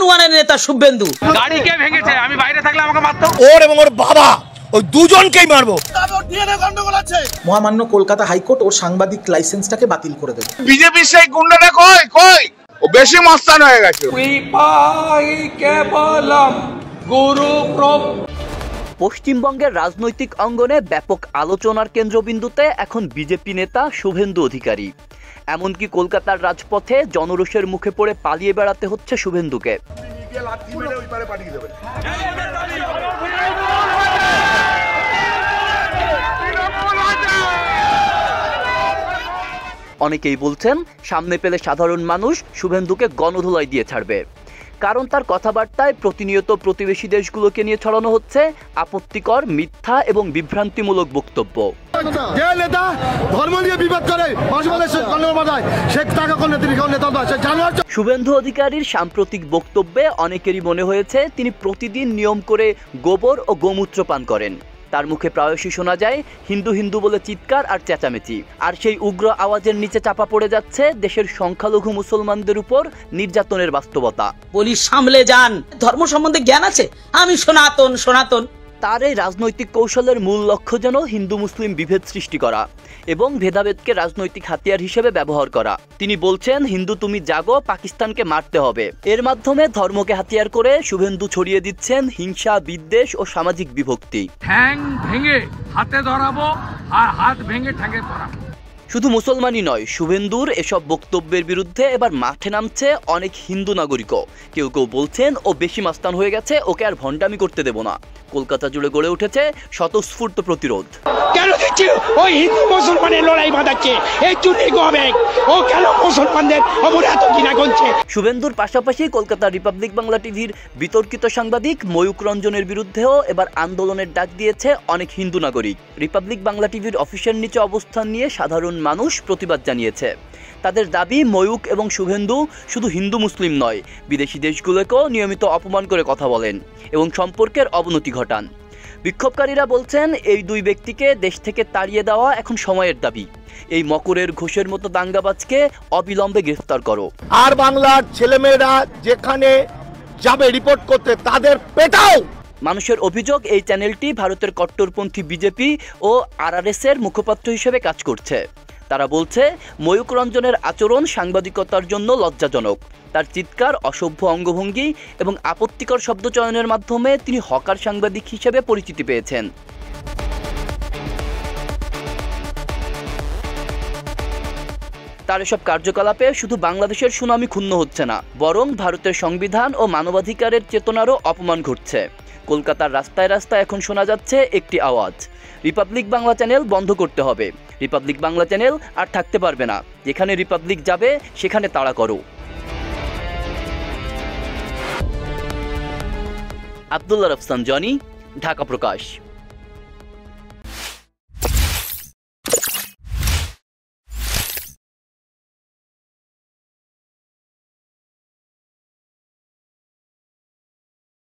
ওয়ানের নেতা শুভেন্দু। গাড়ি কে ভেঙেছে? আমি বাইরে থাকলে আমাকে মারতো। ওর এবং ওর বাবা ওই দুজনকেই মারবো। মহামান্য কলকাতা হাইকোর্ট ওর সাংবাদিক লাইসেন্সটাকে বাতিল করে দেবে। বিজেপি সেই গুন্ডাটা কই ও বেশি মস্তান হয়ে গেছে। পশ্চিমবঙ্গের রাজনৈতিক অঙ্গনে ব্যাপক আলোচনার কেন্দ্রবিন্দুতে এখন বিজেপি নেতা শুভেন্দু অধিকারী। এমনকি কলকাতার রাজপথে জনরোষের মুখে পড়ে পালিয়ে বেড়াতে হচ্ছে শুভেন্দুকে। অনেকেই বলছেন সামনে পেলে সাধারণ মানুষ শুভেন্দুকে গণধোলাই দিয়ে ছাড়বে, কারণ তার কথাবার্তায় প্রতিনিয়ত প্রতিবেশী দেশগুলোকে নিয়ে ছড়ানো হচ্ছে আপত্তিকর, মিথ্যা এবং বিভ্রান্তিমূলক বক্তব্য। শুভেন্দু অধিকারীর সাম্প্রতিক বক্তব্যে অনেকেরই মনে হয়েছে তিনি প্রতিদিন নিয়ম করে গোবর ও গোমূত্র পান করেন। তার মুখে প্রায়শই শোনা যায় হিন্দু হিন্দু বলে চিৎকার আর চেঁচামেচি, আর সেই উগ্র আওয়াজের নিচে চাপা পড়ে যাচ্ছে দেশের সংখ্যালঘু মুসলমানদের উপর নির্যাতনের বাস্তবতা। বলি সামলে যান, ধর্ম সম্বন্ধে জ্ঞান আছে? আমি সনাতন। তার এই রাজনৈতিক কৌশলের মূল লক্ষ্য যেন হিন্দু মুসলিম বিভেদ সৃষ্টি করা এবং ভেদাভেদকে রাজনৈতিক হাতিয়ার হিসেবে ব্যবহার করা। তিনি বলছেন হিন্দু তুমি জাগো, পাকিস্তানকে মারতে হবে। এর মাধ্যমে ধর্মকে হাতিয়ার করে শুভেন্দু ছড়িয়ে দিচ্ছেন হিংসা, বিদ্বেষ ও সামাজিক বিভক্তি। ঠ্যাং ভেঙে হাতে ধরাবো আর হাত ভেঙে ঠ্যাঙে ধরাবো। শুধু মুসলমানই নয়, শুভেন্দুর এসব বক্তব্যের বিরুদ্ধে এবার মাঠে নামছে অনেক হিন্দু নাগরিকও। কেউ কেউ বলছেন ও বেশি মাস্তান হয়ে গেছে, ওকে আর ভণ্ডামি করতে দেব না। কলকাতা জুড়ে গড়ে উঠেছে স্বতঃস্ফূর্ত প্রতিরোধ। কেন দিচ্ছে ওই হিন্দু মুসলমানের লড়াই বাঁধাচ্ছে? এই চুরি গোবেক ও কেন মুসলমানদের অপরাধ এত ঘৃণা করছে? শুভেন্দুর পাশাপাশি কলকাতা রিপাবলিক বাংলা টিভির বিতর্কিত সাংবাদিক ময়ূক রঞ্জনের বিরুদ্ধেও এবার আন্দোলনের ডাক দিয়েছে অনেক হিন্দু নাগরিক। রিপাবলিক বাংলা টিভির অফিসের নিচে অবস্থান নিয়ে সাধারণ মানুষ প্রতিবাদ জানিয়েছে। তাদের দাবি ময়ূক এবং শুভেন্দু শুধু হিন্দু মুসলিম নয়, বিদেশি দেশগুলোকেও নিয়মিত অপমান করে কথা বলেন এবং সম্পর্কের অবনতি ঘটান। বিক্ষোভকারীরা বলছেন এই দুই ব্যক্তিকে দেশ থেকে তাড়িয়ে দেওয়া এখন সময়ের দাবি। এই মকরের ঘোষের মতো দাঙ্গাবাজকে অবিলম্বে গ্রেফতার করো। আর বাংলার ছেলেমেয়েরা যেখানে যাবে রিপোর্ট করতে তাদের পেটাও। মানুষের অভিযোগ এই চ্যানেলটি ভারতের কট্টরপন্থী বিজেপি ও আরআরএসের মুখপাত্র হিসেবে কাজ করছে। তারা বলছে ময়ূক রঞ্জনের আচরণ সাংবাদিকতার জন্য লজ্জাজনক। তার চিৎকার, অসভ্য অঙ্গভঙ্গি এবং আপত্তিকর শব্দচয়নের মাধ্যমে তিনি হকার সাংবাদিক হিসেবে পরিচিতি পেয়েছেন। তার এসব কার্যকলাপে শুধু বাংলাদেশের সুনামি ক্ষুণ্ণ হচ্ছে না, বরং ভারতের সংবিধান ও মানবাধিকারের চেতনারও অপমান ঘটছে। কলকাতার রাস্তায় রাস্তায় এখন শোনা যাচ্ছে একটি আওয়াজ, রিপাবলিক বাংলা চ্যানেল বন্ধ করতে হবে। রিপাবলিক বাংলা চ্যানেল আর থাকতে পারবে না, যেখানে রিপাবলিক যাবে সেখানে তাড়া করো। আব্দুল্লাহ রফসান জনি, ঢাকা প্রকাশ।